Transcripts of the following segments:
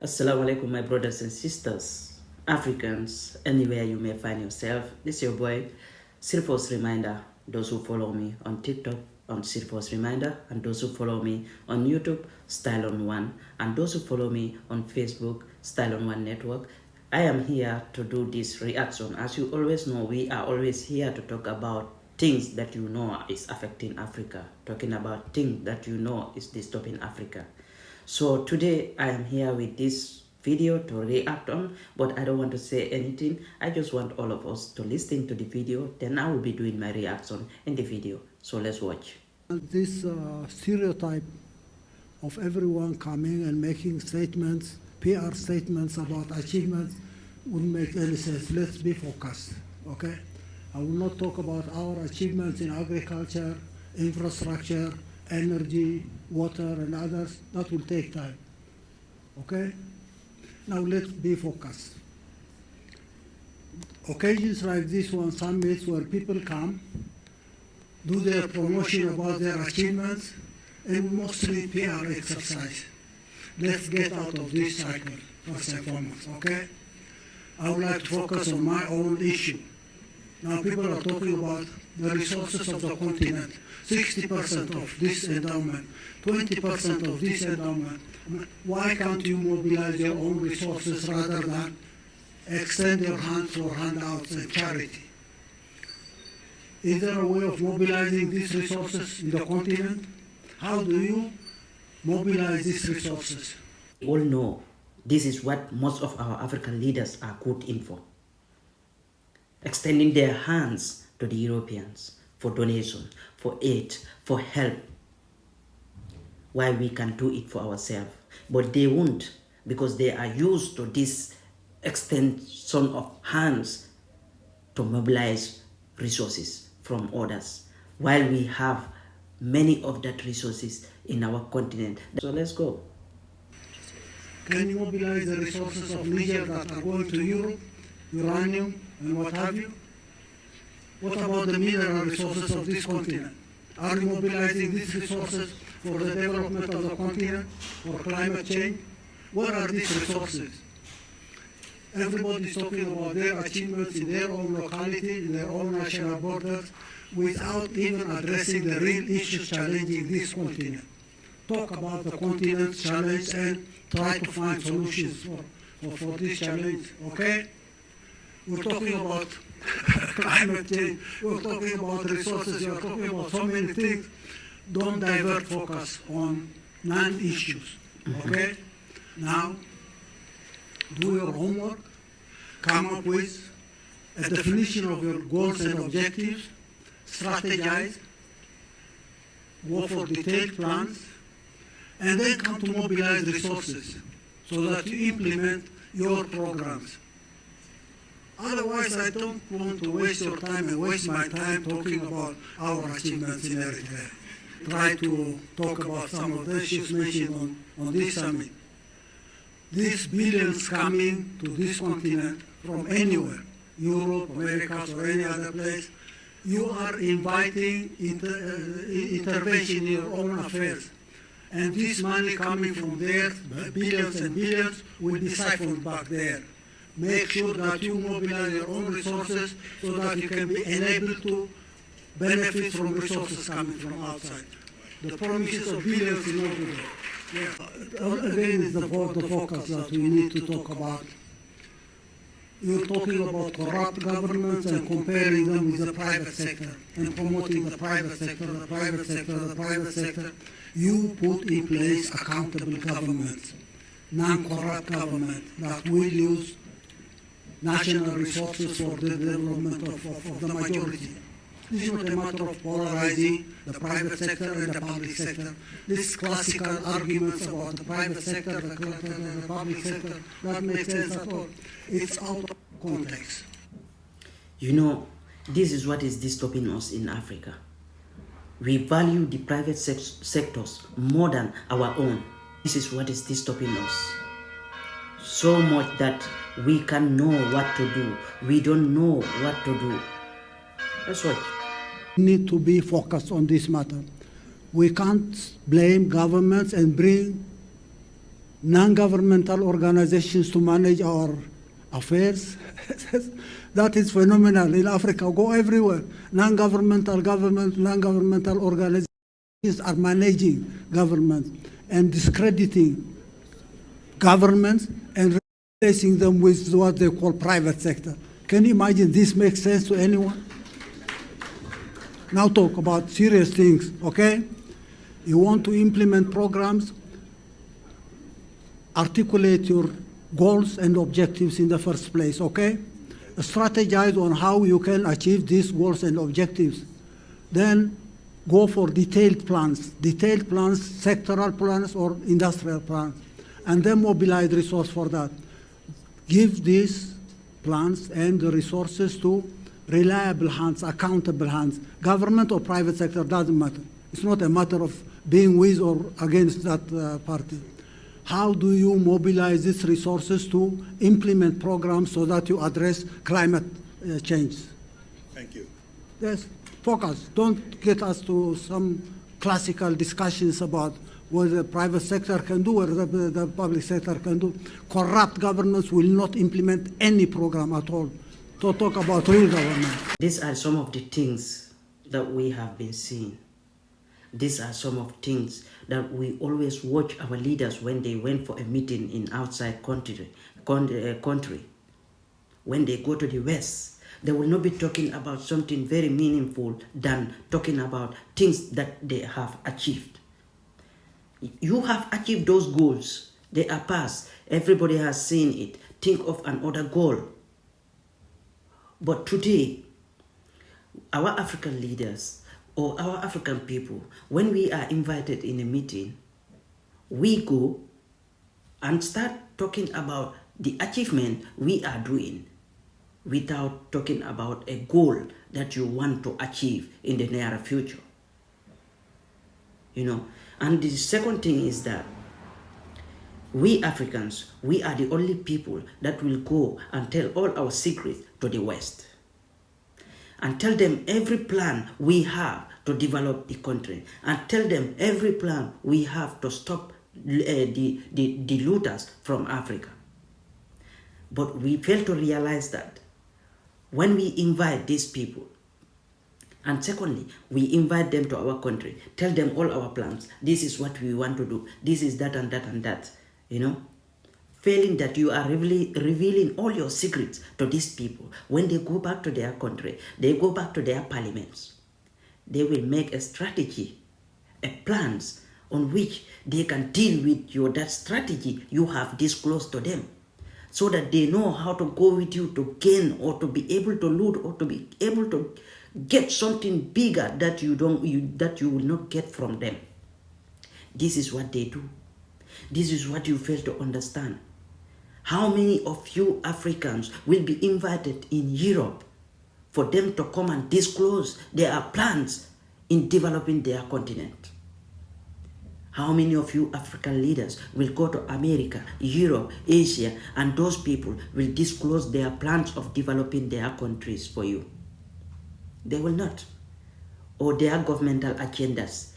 Assalamu alaikum, my brothers and sisters, Africans, anywhere you may find yourself. This is your boy, Silfos Reminder. Those who follow me on TikTok, on Silfos Reminder, and those who follow me on YouTube, Style on One, and those who follow me on Facebook, Style on One Network. I am here to do this reaction. As you always know, we are always here to talk about things that you know is affecting Africa, talking about things that you know is disturbing Africa. So today I am here with this video to react on, but I don't want to say anything. I just want all of us to listen to the video, then I will be doing my reaction in the video. So let's watch. This stereotype of everyone coming and making statements, PR statements about achievements wouldn't make any sense. Let's be focused, okay? I will not talk about our achievements in agriculture, infrastructure, energy, water, and others. That will take time, okay? Now let's be focused. Occasions like this one, summits where people come, do their promotion about their achievements, and mostly PR exercise. Let's get out of this cycle, first and foremost, okay? I would like to focus on my own issue. Now people are talking about the resources of the continent. 60% of this endowment, 20% of this endowment. Why can't you mobilize your own resources rather than extend your hands for handouts and charity? Is there a way of mobilizing these resources in the continent? How do you mobilize these resources? We all know this is what most of our African leaders are good in for. Extending their hands to the Europeans for donation, for aid, for help. Why we can do it for ourselves. But they won't, because they are used to this extension of hands to mobilize resources from others, while we have many of that resources in our continent. So let's go. Can you mobilize the resources of Niger that are going to Europe, uranium, and what have you? What about the mineral resources of this continent? Are you mobilizing these resources for the development of the continent, for climate change? What are these resources? Everybody is talking about their achievements in their own locality, in their own national borders, without even addressing the real issues challenging this continent. Talk about the continent's challenge and try to find solutions for this challenge, okay? We're talking about climate change, we're talking about resources, we're talking about so many things. Don't divert focus on non-issues, okay? Now, do your homework, come up with a definition of your goals and objectives, strategize, go for detailed plans, and then come to mobilize resources so that you implement your programs. Otherwise, I don't want to waste your time and waste my time talking about our achievements in Eritrea. Try to talk about some of the issues mentioned on this summit. These billions coming to this continent from anywhere, Europe, America, or any other place, you are inviting intervention in your own affairs. And this money coming from there, billions and billions, will be siphoned back there. Make sure that you mobilize your own resources so that you can be enabled to benefit from resources coming from outside. The promises of billions is not good. Yeah. Again, is the focus that we need to talk about. You're talking about corrupt governments and comparing them with the private sector and promoting the private sector, the private sector, the private sector. You put in place accountable governments, non-corrupt government that will use national resources for the development of the majority. This is not a matter of polarizing the private sector and the public sector. These classical arguments about the private sector, the public sector, that makes sense at all. It's out of context. You know, this is what is disturbing us in Africa. We value the private sectors more than our own. This is what is disturbing us. So much that we can know what to do. We don't know what to do. That's what. We need to be focused on this matter. We can't blame governments and bring non-governmental organizations to manage our affairs. That is phenomenal in Africa. Go everywhere. Non-governmental organizations are managing governments and discrediting governments and replacing them with what they call private sector. Can you imagine this makes sense to anyone? Now talk about serious things, okay? You want to implement programs, articulate your goals and objectives in the first place, okay? Strategize on how you can achieve these goals and objectives. Then go for detailed plans, sectoral plans or industrial plans, and then mobilize resources for that. Give these plans and the resources to reliable hands, accountable hands. Government or private sector, doesn't matter. It's not a matter of being with or against that party. How do you mobilize these resources to implement programs so that you address climate change? Thank you. Yes, focus. Don't get us to some classical discussions about what the private sector can do or the public sector can do. Corrupt governments will not implement any program at all. To talk about real government. These are some of the things that we have been seeing. These are some of things that we always watch our leaders when they went for a meeting in outside country. When they go to the West, they will not be talking about something very meaningful than talking about things that they have achieved. You have achieved those goals. They are past. Everybody has seen it. Think of another goal. But today, our African leaders or our African people, when we are invited in a meeting, we go and start talking about the achievement we are doing without talking about a goal that you want to achieve in the near future. You know, and the second thing is that we Africans, we are the only people that will go and tell all our secrets to the West and tell them every plan we have to develop the country and tell them every plan we have to stop the looters from Africa. But we fail to realize that when we invite these people, and secondly, we invite them to our country, tell them all our plans, this is what we want to do, this is that and that and that, you know, failing that you are revealing all your secrets to these people. When they go back to their country, they go back to their parliaments, they will make a strategy, a plans on which they can deal with that strategy you have disclosed to them, so that they know how to go with you to gain or to be able to loot or to be able to get something bigger that you will not get from them. This is what they do. This is what you fail to understand. How many of you Africans will be invited in Europe for them to come and disclose their plans in developing their continent? How many of you African leaders will go to America, Europe, Asia, and those people will disclose their plans of developing their countries for you? They will not. Or their governmental agendas.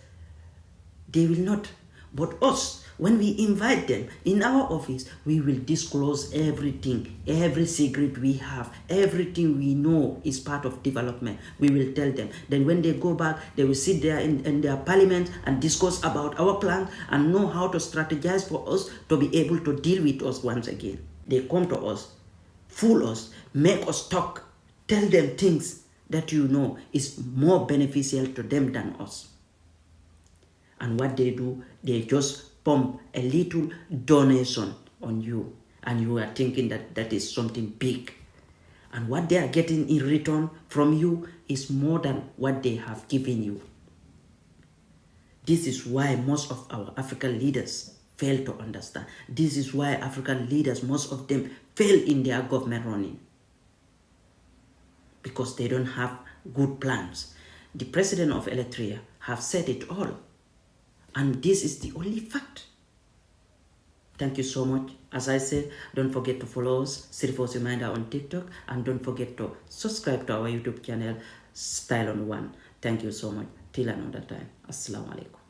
They will not. But us, when we invite them in our office, we will disclose everything, every secret we have, everything we know is part of development. We will tell them. Then when they go back, they will sit there in their parliament and discuss about our plan and know how to strategize for us to be able to deal with us once again. They come to us, fool us, make us talk, tell them things that you know is more beneficial to them than us. And what they do, they just pump a little donation on you, and you are thinking that that is something big. And what they are getting in return from you is more than what they have given you. This is why most of our African leaders fail to understand. This is why African leaders, most of them, fail in their government running. Because they don't have good plans. The president of Eritrea have said it all. And this is the only fact. Thank you so much. As I said, don't forget to follow us, Sirifo's Reminder on TikTok, and don't forget to subscribe to our YouTube channel, Style on One. Thank you so much. Till another time. Assalamu alaikum.